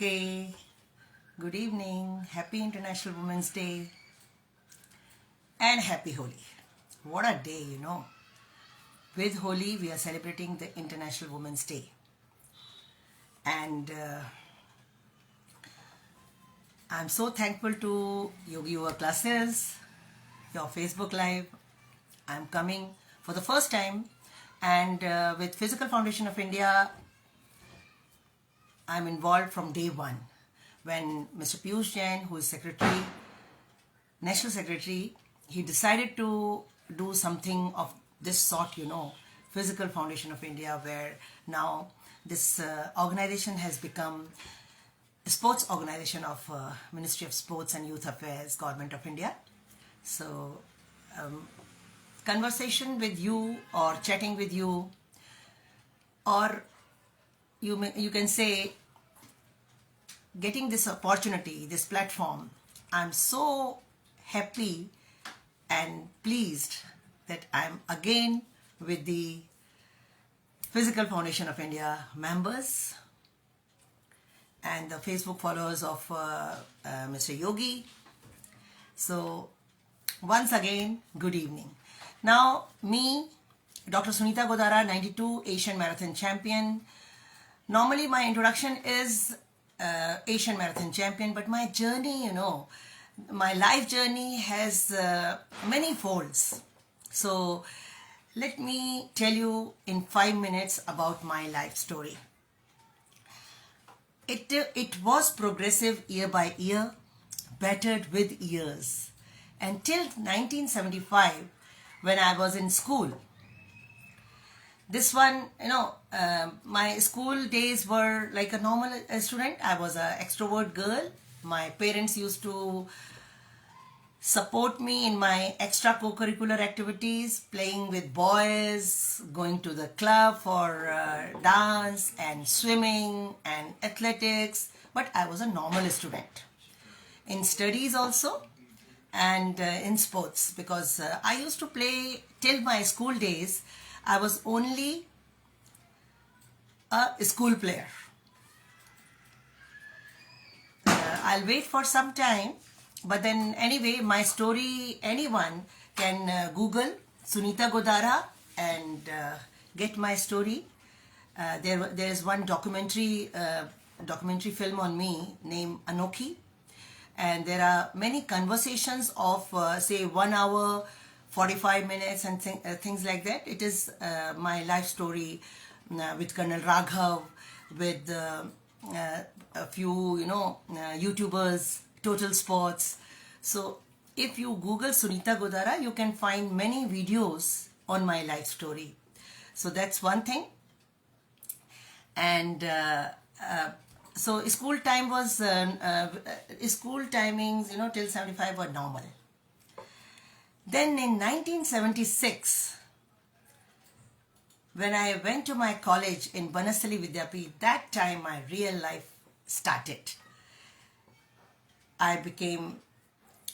Okay, good evening. Happy International Women's Day and Happy Holi. What a day, you know. With Holi, we are celebrating the International Women's Day. And I'm so thankful to Yogi Yoga classes, your Facebook Live. I'm coming for the first time, and with Physical Foundation of India, I'm involved from day one. When Mr. Piyush Jain, who is Secretary, National Secretary, he decided to do something of this sort, you know, Physical Foundation of India, where now this organization has become a sports organization of Ministry of Sports and Youth Affairs, Government of India. So, conversation with you or chatting with you, or you can say getting this opportunity, this platform, I'm so happy and pleased that I'm again with the Physical Foundation of India members and the Facebook followers of Mr. Yogi. So once again, good evening. Now me, Dr. Sunita Godara, 92 Asian Marathon Champion. Normally my introduction is Asian Marathon Champion, but my journey, you know, my life journey has many folds. So let me tell you in 5 minutes about my life story. It was progressive year by year, bettered with years, until 1975 when I was in school. This one, you know, my school days were like a normal student. I was an extrovert girl. My parents used to support me in my extra co-curricular activities, playing with boys, going to the club for dance and swimming and athletics. But I was a normal student in studies also and in sports, because I used to play till my school days. I was only a school player. I'll wait for some time, but then anyway, my story, anyone can Google Sunita Godara and get my story. There is one documentary film on me named Anokhi, and there are many conversations of say 1 hour, 45 minutes and things like that. It is my life story with Colonel Raghav, with a few, you know, YouTubers, Total Sports. So if you Google Sunita Godara, you can find many videos on my life story. So that's one thing. And so school time was, school timings, you know, till 75 were normal. Then in 1976, when I went to my college in Banasali Vidyapeeth, that time my real life started. I became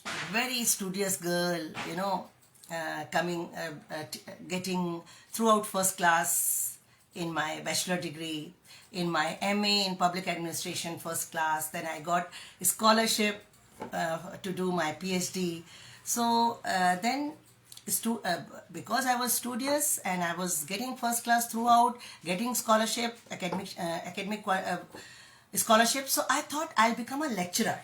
a very studious girl, you know, getting throughout first class in my bachelor degree, in my MA in public administration first class. Then I got a scholarship to do my PhD. So then, because I was studious and I was getting first class throughout, getting scholarship, academic scholarship, so I thought I'll become a lecturer.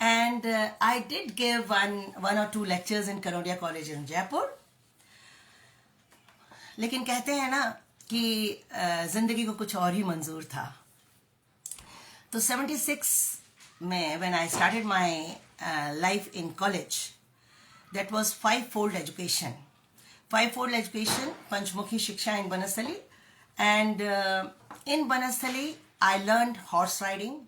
And I did give one or two lectures in Kanodia College in Jaipur. लेकिन कहते हैं ना कि जिंदगी को कुछ और ही मंजूर था. तो 76 में when I started my life in college, that was five-fold education. Five-fold education, Panchmukhi Shiksha in Banasali. And in Banasali, I learned horse riding.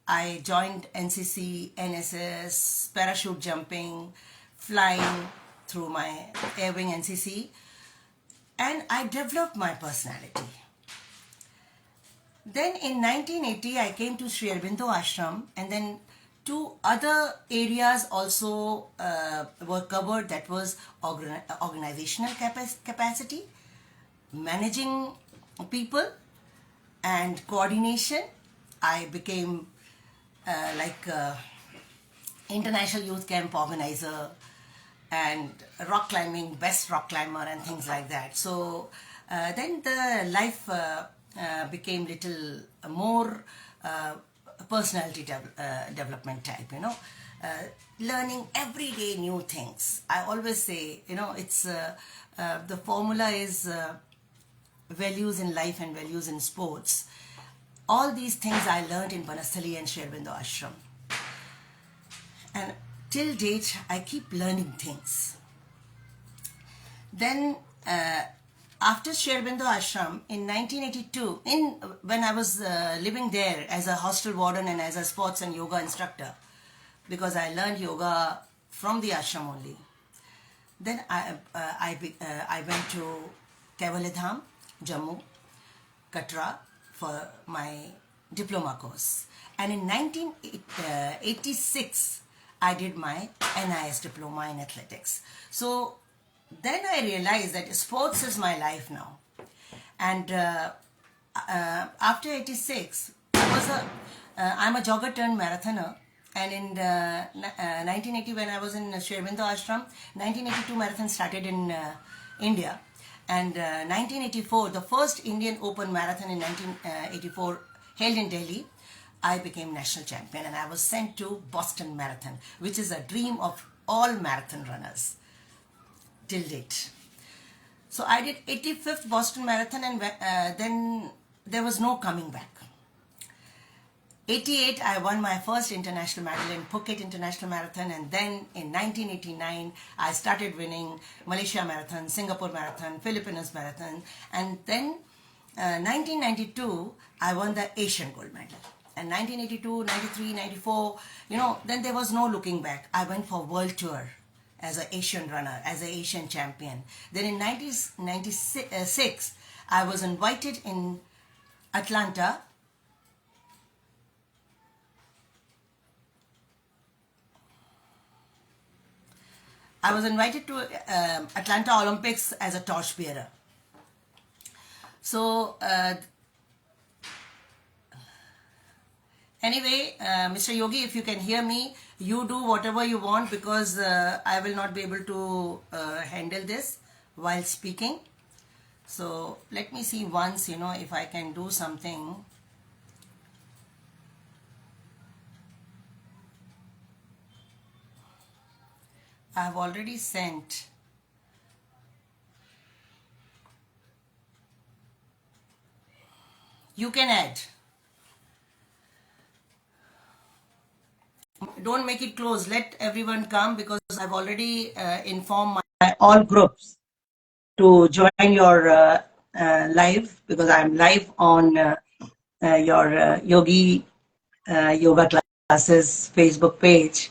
I joined NCC, NSS, parachute jumping, flying through my air wing NCC. And I developed my personality. Then in 1980, I came to Sri Aurobindo Ashram, and then 2 other areas also were covered. That was organizational capacity, managing people, and coordination, I became like international youth camp organizer and rock climbing, best rock climber and things like that. So then the life became little more personality development type, learning every day new things. I always say, it's the formula is values in life and values in sports. All these things I learned in Banasthali and Sherbindo Ashram. And till date, I keep learning things. Then after Sherbindo Ashram in 1982, when I was living there as a hostel warden and as a sports and yoga instructor, because I learned yoga from the ashram only. Then I went to Kevalidham, Jammu, Katra for my diploma course. And in 1986, I did my NIS diploma in athletics. So then I realized that sports is my life now. And after 86, I'm a jogger turned marathoner. And in 1980, when I was in Sherbindo Ashram, 1982 marathon started in India. And 1984, the first Indian Open marathon in 1984 held in Delhi, I became national champion and I was sent to Boston Marathon, which is a dream of all marathon runners till date. So I did 85th Boston Marathon and then there was no coming back. 88, I won my first international medal in Phuket International Marathon, and then in 1989, I started winning Malaysia Marathon, Singapore Marathon, Philippines Marathon, and then 1992, I won the Asian gold medal. And 1982, 93, 94, then there was no looking back. I went for world tour as an Asian runner, as an Asian champion. Then in 1996, I was invited in Atlanta. I was invited to Atlanta Olympics as a torchbearer. So anyway, Mr. Yogi, if you can hear me, you do whatever you want, because I will not be able to handle this while speaking. So let me see once, if I can do something. I have already sent. You can add. Don't make it close. Let everyone come, because I've already informed my all groups to join your live, because I'm live on your Yogi Yoga Classes Facebook page.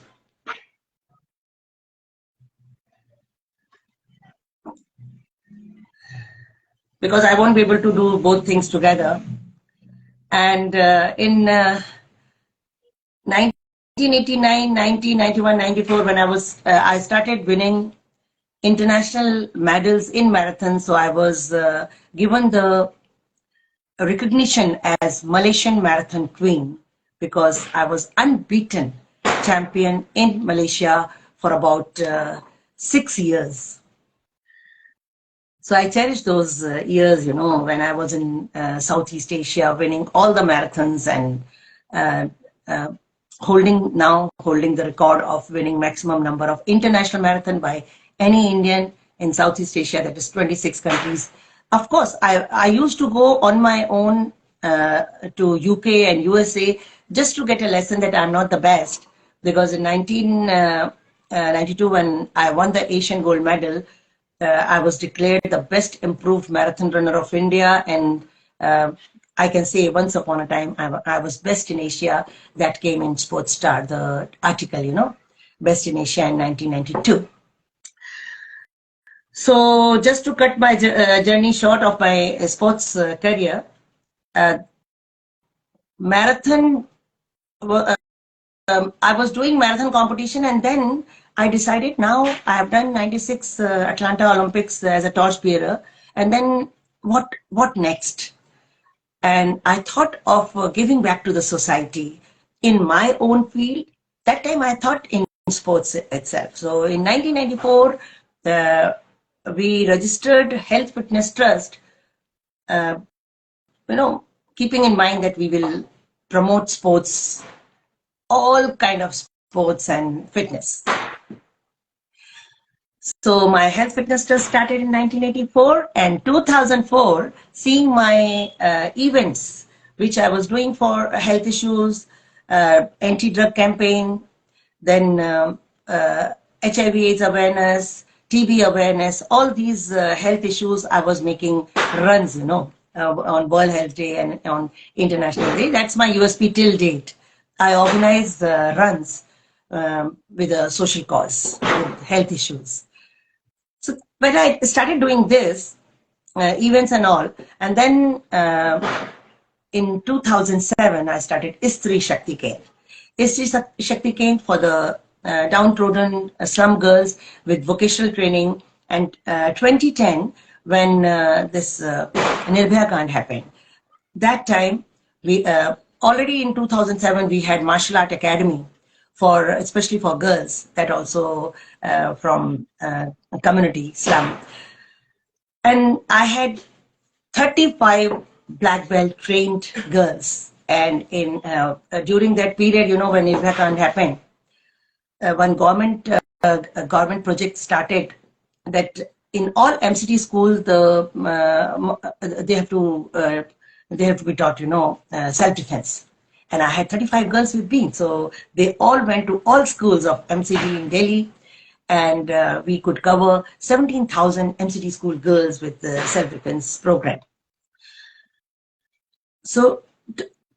Because I won't be able to do both things together. And in 1989, 90, 91, 94, when I started winning international medals in marathon, so I was given the recognition as Malaysian Marathon Queen, because I was unbeaten champion in Malaysia for about 6 years. So I cherish those years, when I was in Southeast Asia, winning all the marathons and holding the record of winning maximum number of international marathon by any Indian in Southeast Asia, that is 26 countries. Of course, I used to go on my own to UK and USA just to get a lesson that I'm not the best, because in 1992, when I won the Asian gold medal, I was declared the best improved marathon runner of India, and I can say once upon a time I was best in Asia. That came in Sports Star, the article, best in Asia in 1992. So just to cut my journey short of my sports career, marathon, I was doing marathon competition, and then I decided now I have done 96 Atlanta Olympics as a torchbearer, and then what next? And I thought of giving back to the society in my own field. That time I thought in sports itself. So in 1994, uh, we registered Health Fitness Trust, uh, keeping in mind that we will promote sports, all kind of sports and fitness. So my health fitness trust started in 1984, and 2004, seeing my events, which I was doing for health issues, anti-drug campaign, then HIV/AIDS awareness, TB awareness, all these health issues, I was making runs, on World Health Day and on International Day. That's my USP till date. I organize runs with a social cause, with health issues. So when I started doing this, events and all, and then in 2007, I started Istri Shakti Care. Istri Shakti Care for the downtrodden slum girls with vocational training. And 2010, when this Nirbhaya Kand happened, that time we already in 2007 we had martial art academy for especially for girls, that also from community slum, and I had 35 black belt trained girls. And in during that period, when Nirbhaya Kand happened, one government project started that in all MCT schools they have to be taught self defense. And I had 35 girls with me, so they all went to all schools of MCT in Delhi, and we could cover 17,000 MCT school girls with the self defense program. So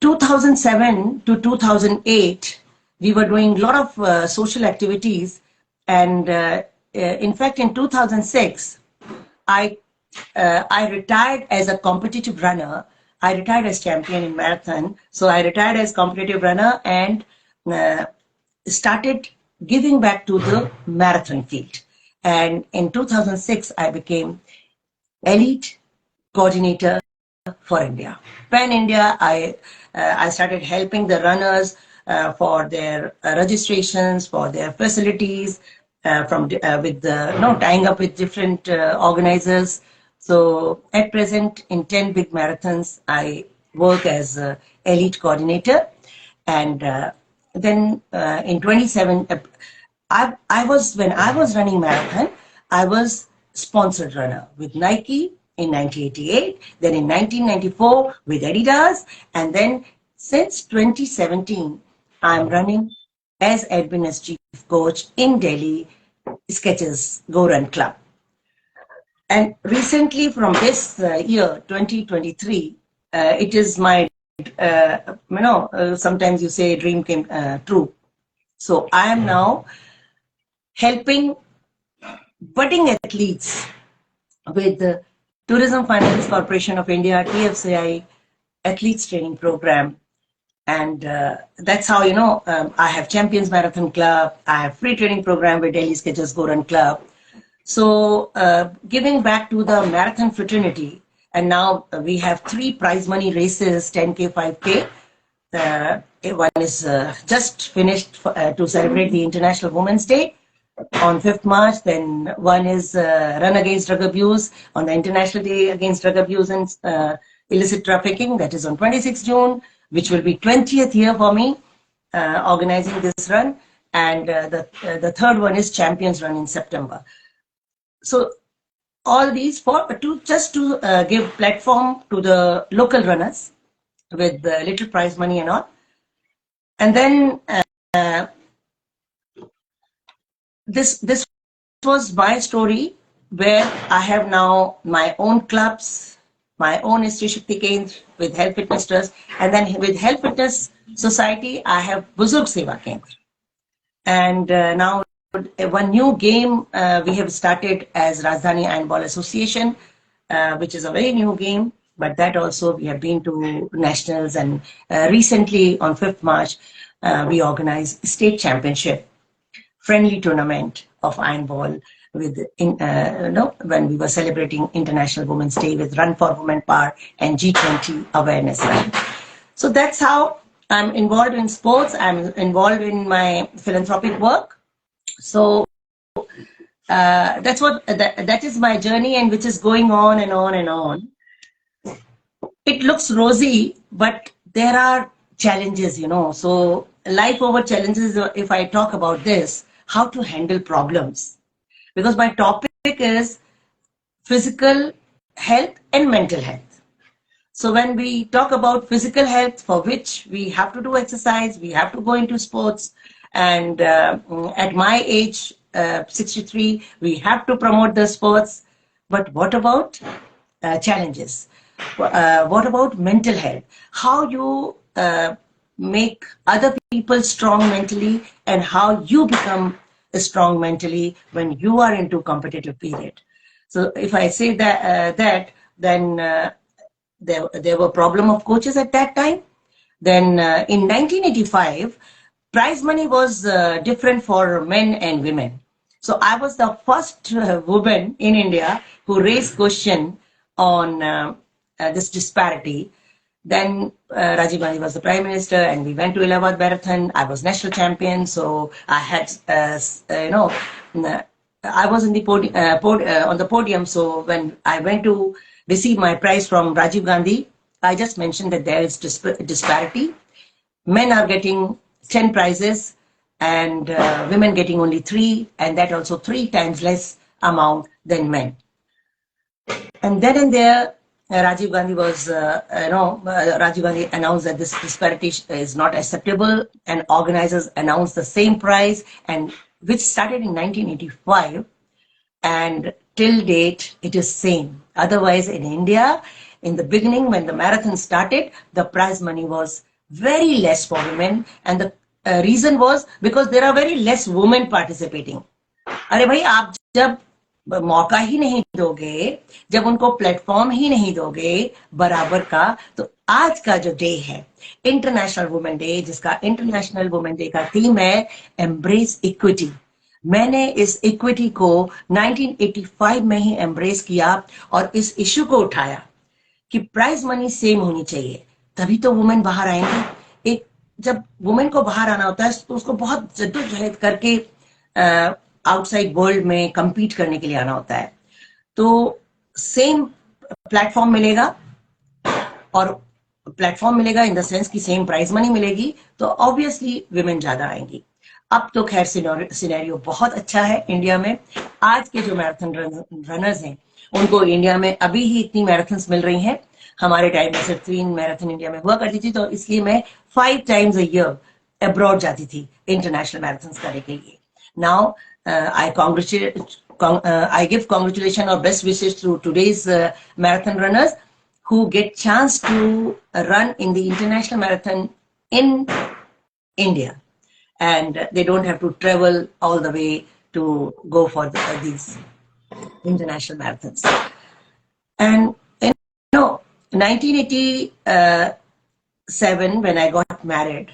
2007 to 2008, we were doing a lot of social activities. And in fact, in 2006, I retired as a competitive runner. I retired as champion in marathon. So I retired as competitive runner and started giving back to the marathon field. And in 2006, I became elite coordinator for India. Pan India, I started helping the runners for their registrations, for their facilities, with the tying up with different organizers. So at present, in 10 big marathons, I work as elite coordinator, and then in 27, when I was running marathon, I was sponsored runner with Nike in 1988, then in 1994 with Adidas, and then since 2017, I'm running as admin as chief coach in Delhi Sketches Go Run Club. And recently, from this year 2023, it is my sometimes you say dream came true. So I am now helping budding athletes with the Tourism Finance Corporation of India, TFCI Athletes Training Program. And that's how, I have Champions Marathon Club, I have free training program with Delhi Sketches Go Run Club. So giving back to the marathon fraternity. And now we have 3 prize money races, 10K, 5K. One is just finished to celebrate the International Women's Day on 5th March. Then one is Run Against Drug Abuse on the International Day Against Drug Abuse and Illicit Trafficking. That is on 26th June, which will be 20th year for me organizing this run. And the third one is Champions Run in September. So all these to give platform to the local runners with little prize money and all. And then this was my story, where I have now my own clubs, my own Istri Shakti Kendra with Health Fitness Trust, and then with Health Fitness Society, I have Buzurg Seva Kendra. And now one new game we have started as Rajdhani Ironball Association, which is a very new game, but that also we have been to nationals, and recently on 5th March, we organized state championship friendly tournament of ironball with when we were celebrating International Women's Day with Run for Women Power and G20 awareness run. So that's how I'm involved in sports. I'm involved in my philanthropic work. So that is my journey, and which is going on and on and on. It looks rosy, but there are challenges, So life over challenges, if I talk about this, how to handle problems. Because my topic is physical health and mental health. So when we talk about physical health, for which we have to do exercise, we have to go into sports. And at my age, 63, we have to promote the sports. But what about challenges? What about mental health? How you make other people strong mentally, and how you become strong mentally when you are into competitive period. So if I say then there were problem of coaches at that time. Then in 1985, prize money was different for men and women. So I was the first woman in India who raised question on this disparity. Then Rajiv Gandhi was the prime minister, and we went to Allahabad Marathon. I was national champion, so I had, I was in the on the podium. So when I went to receive my prize from Rajiv Gandhi, I just mentioned that there is disparity. Men are getting 10 prizes, and women getting only 3, and that also 3 times less amount than men. And then and there, Rajiv Gandhi Rajiv Gandhi announced that this disparity is not acceptable, and organizers announced the same prize, and which started in 1985, and till date it is same. Otherwise, in India, in the beginning when the marathon started, the prize money was very less for women, and the reason was because there are very less women participating. अरे भाई, आप जब मौका ही नहीं दोगे, जब उनको platform ही नहीं दोगे बराबर का, तो आज का जो डे है इंटरनेशनल वुमेन डे, जिसका इंटरनेशनल वुमेन डे का थीम है एम्ब्रेस इक्विटी, मैंने इस इक्विटी को 1985 में ही एम्ब्रेस किया और इस इश्यू को उठाया कि प्राइज मनी सेम होनी चाहिए, तभी तो वुमेन बाहर आएंगे. एक जब वुमेन को बाहर आना होता है तो उसको बहुत जद्दोजहद करके आउटसाइड वर्ल्ड में compete करने के लिए आना होता है. तो सेम प्लेटफॉर्म मिलेगा, और प्लेटफॉर्म मिलेगा इन द सेंस कि सेम प्राइज मनी मिलेगी, तो ऑब्वियसली विमेन ज्यादा आएंगी. अब तो खैर सिनेरियो बहुत अच्छा है इंडिया में. आज के जो मैराथन रनर्स हैं उनको इंडिया में अभी ही इतनी मैराथन्स मिल रही हैं. हमारे टाइम में सिर्फ 3 मैराथन इंडिया में हुआ करती थी, तो इसलिए मैं 5 times a year अब्रॉड जाती थी इंटरनेशनल मैराथन्स करने के लिए. Now I give congratulations or best wishes to today's marathon runners who get chance to run in the international marathon in India, and they don't have to travel all the way to go for these international marathons. And 1987 when I got married,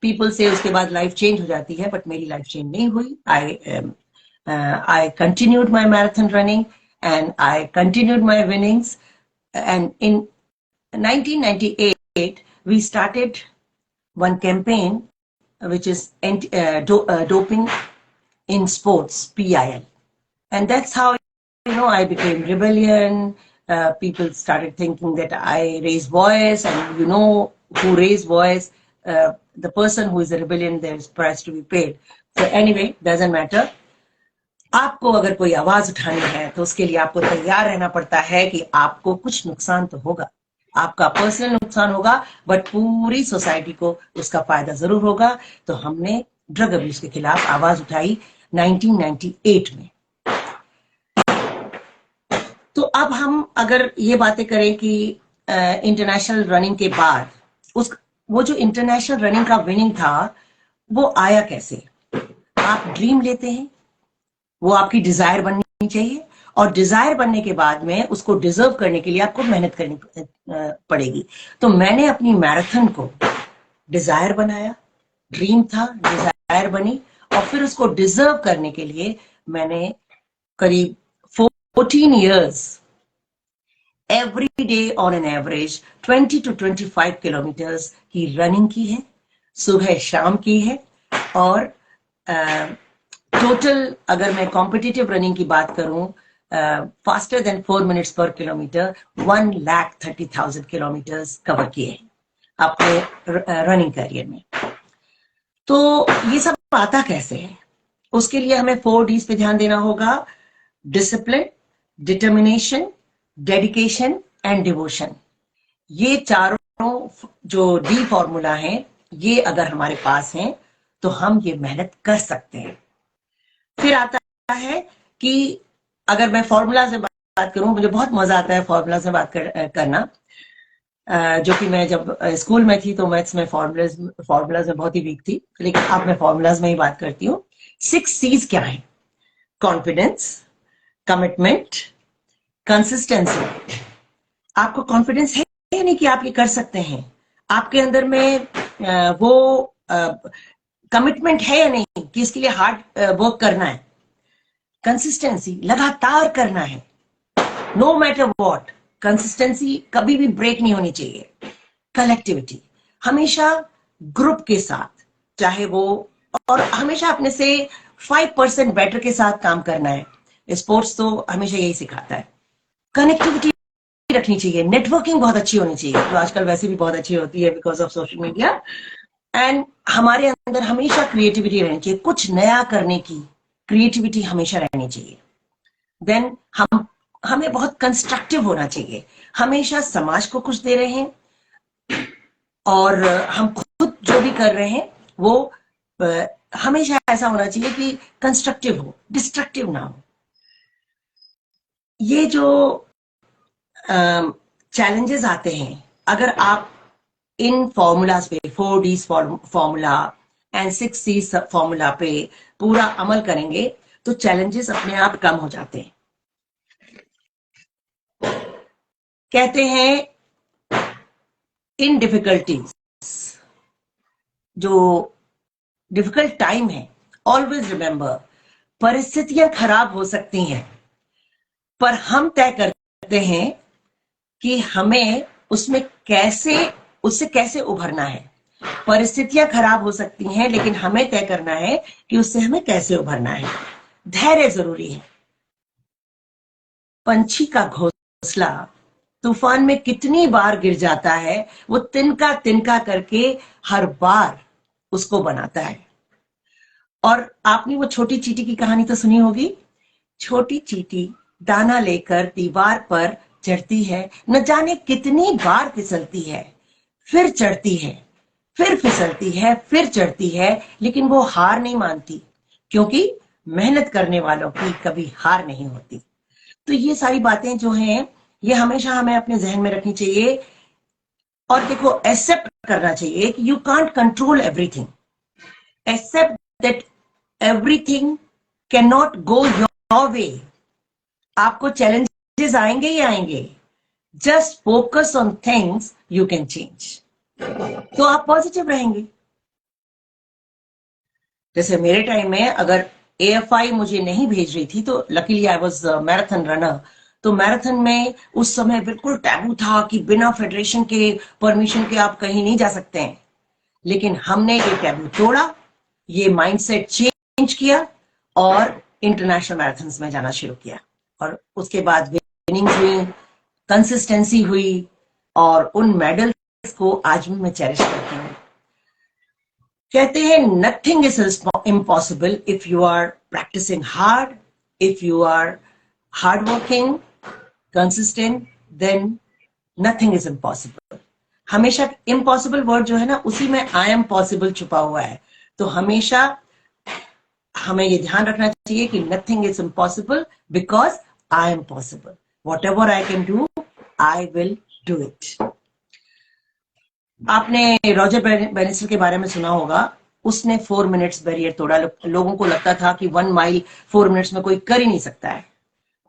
people say उसके बाद life change हो जाती है, but मेरी life change नहीं हुई. I continued my marathon running, and I continued my winnings. And in 1998, we started one campaign, which is doping in sports, PIL. And that's how, I became rebellion. People started thinking that I raise voice, and who raise voice, the person who is a rebellion, there is price to be paid. So anyway, doesn't matter. आपको अगर कोई आवाज उठानी है तो उसके लिए आपको तैयार रहना पड़ता है कि आपको कुछ नुकसान तो होगा, आपका पर्सनल नुकसान होगा, बट पूरी सोसाइटी को उसका फायदा जरूर होगा. तो हमने ड्रग अब्यूज के खिलाफ आवाज उठाई 1998 में. तो अब हम अगर ये बातें करें कि इंटरनेशनल रनिंग के बाद वो जो इंटरनेशनल रनिंग का विनिंग था वो आया कैसे. आप ड्रीम लेते हैं, वो आपकी डिजायर बननी चाहिए, और डिजायर बनने के बाद में उसको डिजर्व करने के लिए आपको मेहनत करनी पड़ेगी. तो मैंने अपनी मैराथन को डिजायर बनाया, ड्रीम था, डिजायर बनी, और फिर उसको डिजर्व करने के लिए मैंने करीब 14 years every day on an average 20 to 25 kilometers की रनिंग की है, सुबह शाम की है। और टोटल अगर मैं कॉम्पिटिटिव रनिंग की बात करूं, फास्टर देन 4 minutes पर किलोमीटर 1,30,000 किलोमीटर्स कवर किए हैं अपने रनिंग करियर में। तो ये सब आता कैसे है? उसके लिए हमें 4Ds पे ध्यान देना होगा: discipline, determination, dedication and devotion. ये चारों जो डी फॉर्मूला है, ये अगर हमारे पास है तो हम ये मेहनत कर सकते हैं। फिर आता है कि अगर मैं फॉर्मूला से बात करूं, मुझे बहुत मजा आता है फॉर्मूला से बात करना, जो कि मैं जब स्कूल में थी तो मैथ्स में फॉर्मूलाज में बहुत ही वीक थी, लेकिन अब मैं फॉर्मूलाज में ही बात करती हूँ। 6 C's क्या है? Confidence, commitment, consistency. आपको कॉन्फिडेंस है या नहीं कि आप ये कर सकते हैं? आपके अंदर में वो कमिटमेंट है या नहीं कि इसके लिए हार्ड वर्क करना है? कंसिस्टेंसी, लगातार करना है, नो मैटर व्हाट। कंसिस्टेंसी कभी भी ब्रेक नहीं होनी चाहिए। कलेक्टिविटी, हमेशा ग्रुप के साथ, चाहे वो, और हमेशा अपने से 5% बेटर के साथ काम करना है। स्पोर्ट्स तो हमेशा यही सिखाता है। कनेक्टिविटी रखनी चाहिए, नेटवर्किंग बहुत अच्छी होनी चाहिए, तो आजकल वैसे भी बहुत अच्छी होती है because of social media. And हमारे अंदर हमेशा क्रिएटिविटी रहनी चाहिए, कुछ नया करने की क्रिएटिविटी हमेशा रहनी चाहिए। देन हमें बहुत कंस्ट्रक्टिव होना चाहिए, हमेशा समाज को कुछ दे रहे हैं और हम खुद जो भी कर रहे हैं वो हमेशा ऐसा होना चाहिए कि कंस्ट्रक्टिव हो, डिस्ट्रक्टिव ना हो। ये जो चैलेंजेस आते हैं, अगर आप इन फॉर्मूलाज पे 4Ds formula and 6Cs formula पे पूरा अमल करेंगे तो चैलेंजेस अपने आप कम हो जाते हैं। कहते हैं इन डिफिकल्टीज, जो डिफिकल्ट टाइम है, ऑलवेज रिमेंबर, परिस्थितियां खराब हो सकती हैं पर हम तय करते हैं कि हमें उससे कैसे उभरना है। परिस्थितियां खराब हो सकती हैं लेकिन हमें तय करना है कि उससे हमें कैसे उभरना है। धैर्य जरूरी है। पंछी का घोंसला तूफान में कितनी बार गिर जाता है, वो तिनका तिनका करके हर बार उसको बनाता है। और आपने वो छोटी चींटी की कहानी तो सुनी होगी। छोटी चींटी दाना लेकर दीवार पर चढ़ती है, न जाने कितनी बार फिसलती है, फिर चढ़ती है, फिर फिसलती है, फिर चढ़ती है, लेकिन वो हार नहीं मानती, क्योंकि मेहनत करने वालों की कभी हार नहीं होती। तो ये सारी बातें जो हैं, ये हमेशा हमें अपने जहन में रखनी चाहिए। और देखो, एक्सेप्ट करना चाहिए कि you can't control everything, accept that everything can not go your way. आपको चैलेंजेस आएंगे ही आएंगे, just focus on things you can change, तो आप पॉजिटिव रहेंगे। जैसे मेरे टाइम में अगर AFI मुझे नहीं भेज रही थी तो luckily I was marathon runner, तो मैराथन में उस समय बिल्कुल टैबू था कि बिना फेडरेशन के परमिशन के आप कहीं नहीं जा सकते हैं। लेकिन हमने ये टैबू तोड़ा, ये माइंडसेट चेंज किया और इंटरनेशनल मैराथन्स में जाना शुरू किया। और उसके बाद विनिंग्स हुई, कंसिस्टेंसी हुई, और उन मेडल्स को आज भी मैं चेरिश करती हूँ। कहते हैं nothing is impossible if you are practising hard, if you are hard working, consistent, then nothing is impossible. हमेशा इम्पॉसिबल वर्ड जो है ना, उसी में आई एम पॉसिबल छुपा हुआ है। तो हमेशा हमें ये ध्यान रखना चाहिए कि nothing is impossible because I am possible. What ever I can do, I will do it. आपने रॉजर बेनिस्टर के बारे में सुना होगा। उसने 4 मिनट्स बैरियर तोड़ा। लोगों को लगता था कि 1 माइल 4 मिनट्स में कोई कर ही नहीं सकता है,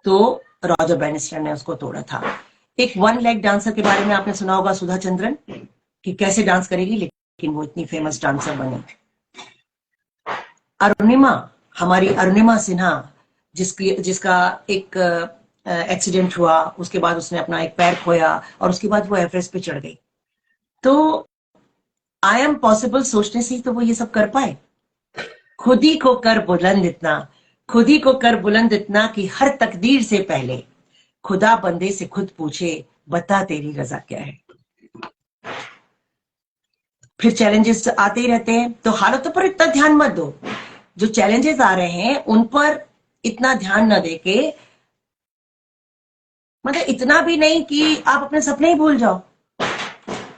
तो रॉजर बेनिस्टर ने उसको तोड़ा था। एक 1 लेग डांसर के बारे में आपने सुना होगा, सुधा चंद्रन, कि कैसे डांस करेगी, लेकिन वो इतनी फेमस डांसर बनी। अरुणिमा, हमारी अरुणिमा सिन्हा, जिसका एक एक्सीडेंट हुआ, उसके बाद उसने अपना एक पैर खोया और उसके बाद वो एवरेस्ट पे चढ़ गई। तो आई एम पॉसिबल सोचने से ही तो वो ये सब कर पाए। खुद ही को कर बुलंद इतना, खुद ही को कर बुलंद इतना कि हर तकदीर से पहले खुदा बंदे से खुद पूछे, बता तेरी रजा क्या है। फिर चैलेंजेस आते ही रहते हैं, तो हालतों पर इतना ध्यान मत दो। जो चैलेंजेस आ रहे हैं उन पर इतना ध्यान न देके, मतलब इतना भी नहीं कि आप अपने सपने ही भूल जाओ।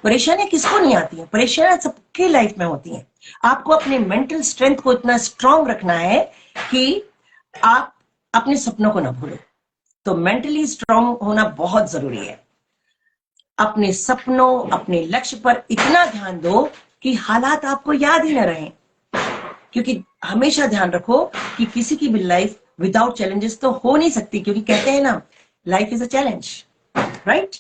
परेशानियां किसको नहीं आती हैं? परेशानियां सबके लाइफ में होती हैं। आपको अपने मेंटल स्ट्रेंथ को इतना स्ट्रांग रखना है कि आप अपने सपनों को ना भूलो। तो मेंटली स्ट्रांग होना बहुत जरूरी है। अपने सपनों, अपने लक्ष्य पर इतना ध्यान दो कि हालात आपको याद ही ना रहें। क्योंकि हमेशा ध्यान रखो कि किसी की भी लाइफ विदाउट चैलेंजेस तो हो नहीं सकती, क्योंकि कहते हैं ना, life is a challenge, right.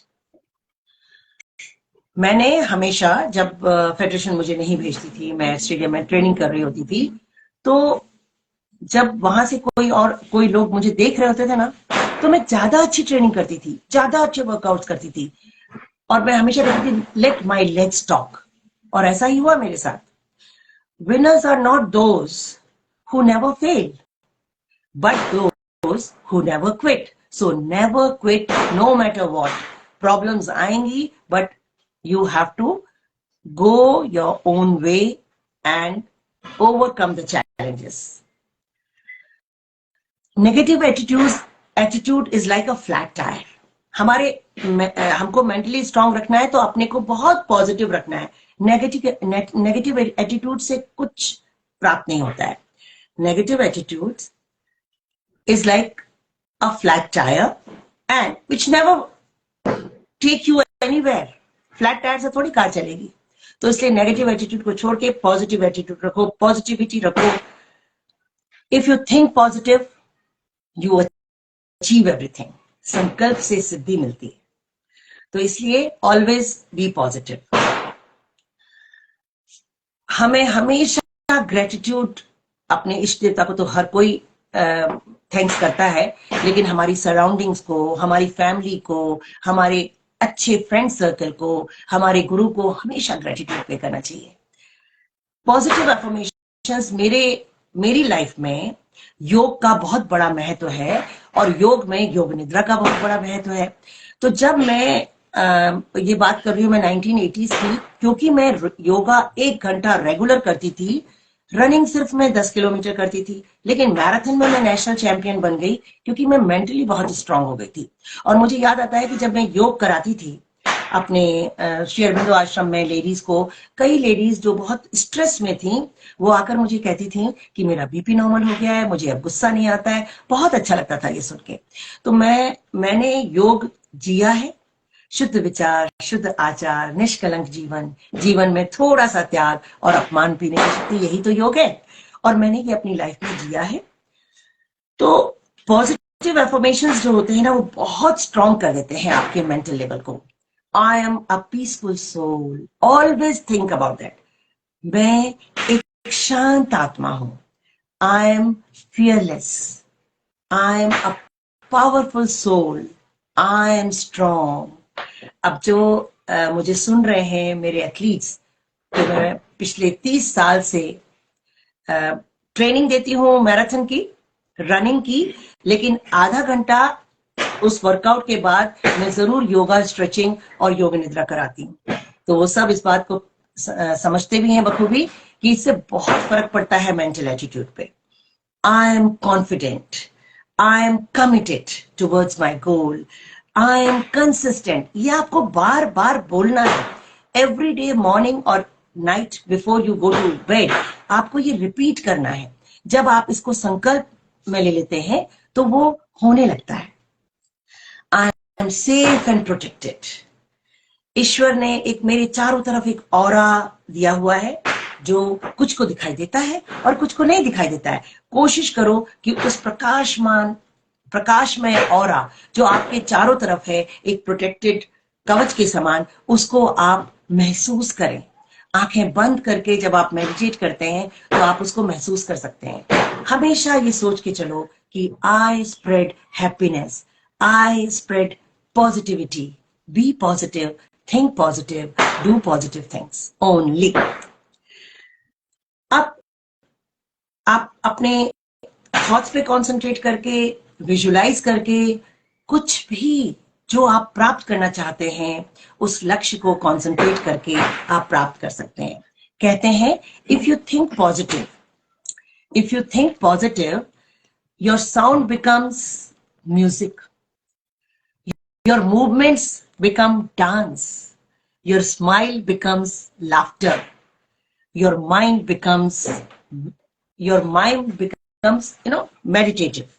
मैंने हमेशा, जब फेडरेशन मुझे नहीं भेजती थी, मैं स्टेडियम में ट्रेनिंग कर रही होती थी, तो जब वहां से कोई लोग मुझे देख रहे होते थे ना, तो मैं ज्यादा अच्छी ट्रेनिंग करती थी, ज्यादा अच्छे वर्कआउट्स करती थी, और मैं हमेशा कहती थी लेट माई लेग्स टॉक। और ऐसा ही हुआ मेरे साथ। Winners are not those who never fail, but those who never quit. So never quit, no matter what. Problems आएंगी, but you have to go your own way and overcome the challenges. Negative attitude is like a flat tire. हमको mentally strong रखना है तो अपने को बहुत positive रखना है। नेगेटिव एटीट्यूड से कुछ प्राप्त नहीं होता है। Negative attitude is like a flat tire and which never take you anywhere. Flat tyre से थोड़ी कार चलेगी। तो इसलिए नेगेटिव एटीट्यूड को छोड़ के पॉजिटिव एटीट्यूड रखो, पॉजिटिविटी रखो। If you think positive, you achieve everything. संकल्प से सिद्धि मिलती है। तो इसलिए ऑलवेज बी पॉजिटिव। हमें हमेशा ग्रेटिट्यूड, अपने इष्ट देवता को तो हर कोई थैंक्स करता है, लेकिन हमारी सराउंडिंग्स को, हमारी फैमिली को, हमारे अच्छे फ्रेंड सर्कल को, हमारे गुरु को हमेशा ग्रेटिट्यूड पे करना चाहिए। पॉजिटिव अफर्मेशंस मेरी लाइफ में योग का बहुत बड़ा महत्व है, और योग में योग निद्रा का बहुत बड़ा महत्व है। तो जब मैं ये बात कर रही हूँ, मैं 1980s की, क्योंकि मैं योगा 1 घंटा रेगुलर करती थी। रनिंग सिर्फ मैं 10 किलोमीटर करती थी, लेकिन मैराथन में मैं नेशनल चैंपियन बन गई, क्योंकि मैं मेंटली बहुत स्ट्रांग हो गई थी। और मुझे याद आता है कि जब मैं योग कराती थी अपने श्री अरबिंदो आश्रम में लेडीज को, कई लेडीज जो बहुत स्ट्रेस में थी, वो आकर मुझे कहती थी कि मेरा बीपी नॉर्मल हो गया है, मुझे अब गुस्सा नहीं आता है। बहुत अच्छा लगता था ये सुन के। तो मैंने योग जिया है। शुद्ध विचार, शुद्ध आचार, निष्कलंक जीवन में थोड़ा सा त्याग और अपमान पीने की शक्ति, यही तो योग है। और मैंने ये अपनी लाइफ में जिया है। तो पॉजिटिव एफर्मेशंस जो होते हैं ना, वो बहुत स्ट्रांग कर देते हैं आपके मेंटल लेवल को। I am a peaceful soul, always think about that. मैं एक शांत आत्मा हूं। I am fearless, I am a powerful soul, I am strong. अब जो मुझे सुन रहे हैं मेरे एथलीट्स, तो मैं पिछले 30 साल से ट्रेनिंग देती हूँ मैराथन की, रनिंग की, लेकिन आधा घंटा उस वर्कआउट के बाद मैं जरूर योगा, स्ट्रेचिंग और योग निद्रा कराती हूँ। तो वो सब इस बात को समझते भी हैं बखूबी कि इससे बहुत फर्क पड़ता है मेंटल एटीट्यूड पे। I am confident, I am committed towards my goal, I am consistent. ये आपको बार बार बोलना है। एवरी डे मॉर्निंग और night before you go to bed आपको ये रिपीट करना है। जब आप इसको संकल्प में ले लेते हैं तो वो होने लगता है। I am safe and protected. ईश्वर ने एक मेरे चारों तरफ एक ऑरा दिया हुआ है, जो कुछ को दिखाई देता है और कुछ को नहीं दिखाई देता है। कोशिश करो कि उस प्रकाशमय ऑरा जो आपके चारों तरफ है, एक प्रोटेक्टेड कवच के समान, उसको आप महसूस करें। आंखें बंद करके जब आप मेडिटेट करते हैं तो आप उसको महसूस कर सकते हैं। हमेशा ये सोच के चलो कि I spread happiness, I spread positivity, be positive, think positive, do positive things only. अब आप अपने थॉट्स पे कंसंट्रेट करके, विजुलाइज करके, कुछ भी जो आप प्राप्त करना चाहते हैं उस लक्ष्य को कंसंट्रेट करके आप प्राप्त कर सकते हैं. कहते हैं if you think positive, if you think positive, your sound becomes music, your movements become dance, your smile becomes laughter, your mind becomes meditative,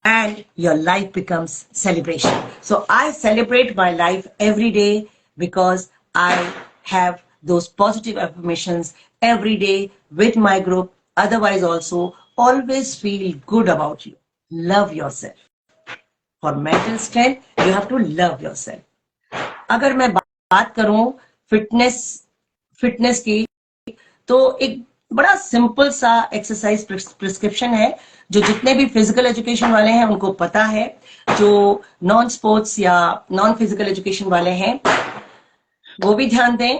and your life becomes celebration. So I celebrate my life every day because I have those positive affirmations every day with my group. Otherwise also, always feel good about you. Love yourself. For mental strength, you have to love yourself. अगर मैं बात करूं fitness की, तो एक बड़ा simple सा exercise prescription है जो जितने भी फिजिकल एजुकेशन वाले हैं उनको पता है. जो नॉन स्पोर्ट्स या नॉन फिजिकल एजुकेशन वाले हैं वो भी ध्यान दें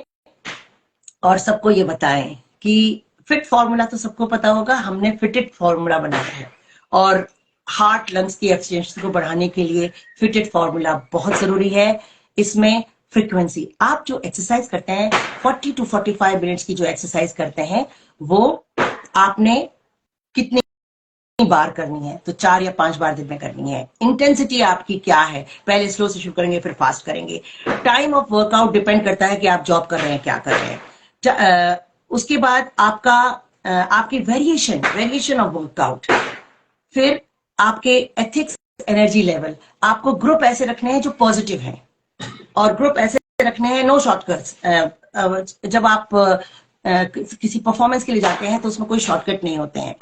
और सबको ये बताएं कि फिट फॉर्मूला तो सबको पता होगा. हमने फिटेड फॉर्मूला बनाया है और हार्ट लंग्स की एफिशिएंसी को बढ़ाने के लिए फिटेड फॉर्मूला बहुत जरूरी है. इसमें फ्रीक्वेंसी, आप जो एक्सरसाइज करते हैं 40 to 45 मिनट्स की जो एक्सरसाइज करते हैं वो आपने कितनी बार करनी है, तो 4 या 5 बार दिन में करनी है. इंटेंसिटी आपकी क्या है, पहले स्लो से शुरू करेंगे फिर फास्ट करेंगे. टाइम ऑफ वर्कआउट डिपेंड करता है कि आप जॉब कर रहे हैं, क्या कर रहे हैं. उसके बाद आपकी वेरिएशन ऑफ वर्कआउट, फिर आपके एथिक्स, एनर्जी लेवल. आपको ग्रुप ऐसे रखने हैं जो पॉजिटिव हैं और ग्रुप ऐसे रखने हैं नो शॉर्टकट्स. जब आप किसी परफॉर्मेंस के लिए जाते हैं तो उसमें कोई शॉर्टकट नहीं होते हैं.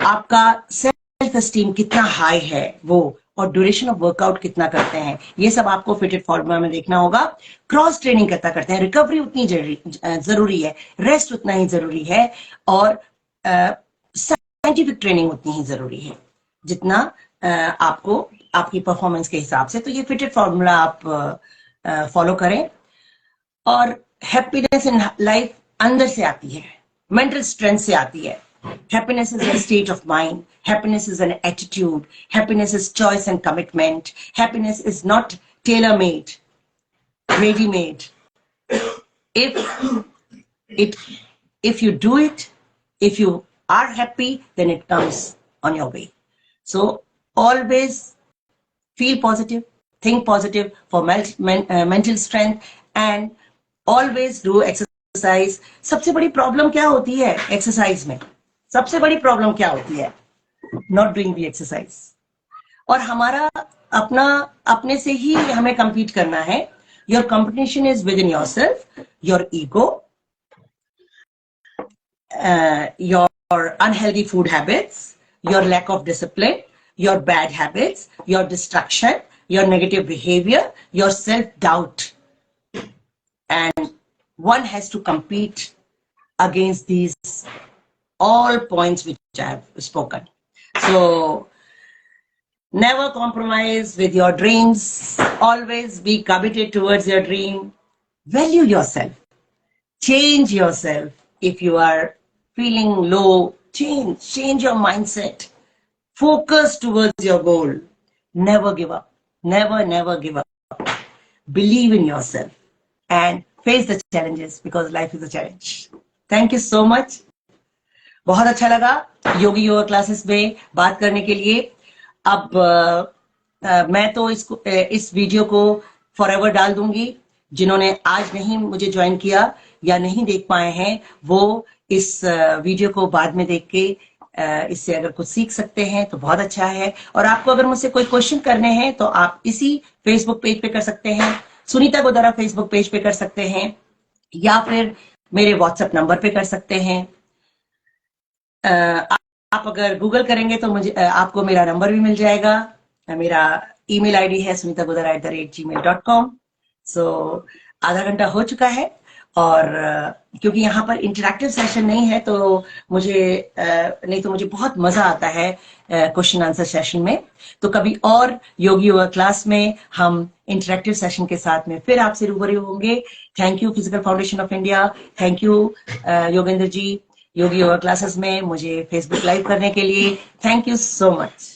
आपका सेल्फ एस्टीम कितना हाई है वो, और ड्यूरेशन ऑफ वर्कआउट कितना करते हैं, ये सब आपको फिटेड फॉर्मूला में देखना होगा. क्रॉस ट्रेनिंग कितना करते हैं, रिकवरी उतनी जरूरी है, रेस्ट उतना ही जरूरी है, और साइंटिफिक ट्रेनिंग उतनी ही जरूरी है जितना आपको आपकी परफॉर्मेंस के हिसाब से. तो ये फिटेड फॉर्मूला आप फॉलो करें. और हैप्पीनेस इन लाइफ अंदर से आती है, मेंटल स्ट्रेंथ से आती है. Happiness is a state of mind. Happiness is an attitude. Happiness is choice and commitment. Happiness is not tailor-made, ready-made. If you do it, if you are happy, then it comes on your way. So always feel positive, think positive for mental strength, and always do exercise. सबसे बड़ी problem क्या होती है exercise में? सबसे बड़ी problem क्या होती है? Not doing the exercise. और हमारा अपने से ही हमें compete करना है. Your competition is within yourself, your ego, your unhealthy food habits, your lack of discipline, your bad habits, your distraction, your negative behaviour, your self doubt. And one has to compete against these all points which I have spoken. So never compromise with your dreams. Always be committed towards your dream. Value yourself. Change yourself. If you are feeling low, change your mindset. Focus towards your goal. Never give up. Never give up. Believe in yourself and face the challenges because life is a challenge. Thank you so much. बहुत अच्छा लगा योगी yoga classes में बात करने के लिए. अब मैं तो इस वीडियो को फॉरएवर डाल दूंगी. जिन्होंने आज नहीं मुझे ज्वाइन किया या नहीं देख पाए हैं वो इस वीडियो को बाद में देख के इससे अगर कुछ सीख सकते हैं तो बहुत अच्छा है. और आपको अगर मुझसे कोई क्वेश्चन करने हैं तो आप इसी फेसबुक पेज पे कर सकते हैं, सुनीता गोदारा फेसबुक पेज पे कर सकते हैं, या फिर मेरे व्हाट्सएप नंबर पे कर सकते हैं. आप अगर गूगल करेंगे तो मुझे आपको मेरा नंबर भी मिल जाएगा. मेरा ईमेल आईडी है sunitagodara@gmail.com. सो आधा घंटा हो चुका है और क्योंकि यहाँ पर इंटरेक्टिव सेशन नहीं है तो मुझे नहीं तो मुझे बहुत मजा आता है क्वेश्चन आंसर सेशन में। तो कभी और योगी योगा क्लास में हम इंटरेक्टिव सेशन के साथ में फिर आपसे रूबरू होंगे। Thank you physical foundation of India, thank you Yogendra ji Yogi yoga classes में मुझे फेसबुक लाइव करने के लिए। Thank you so much.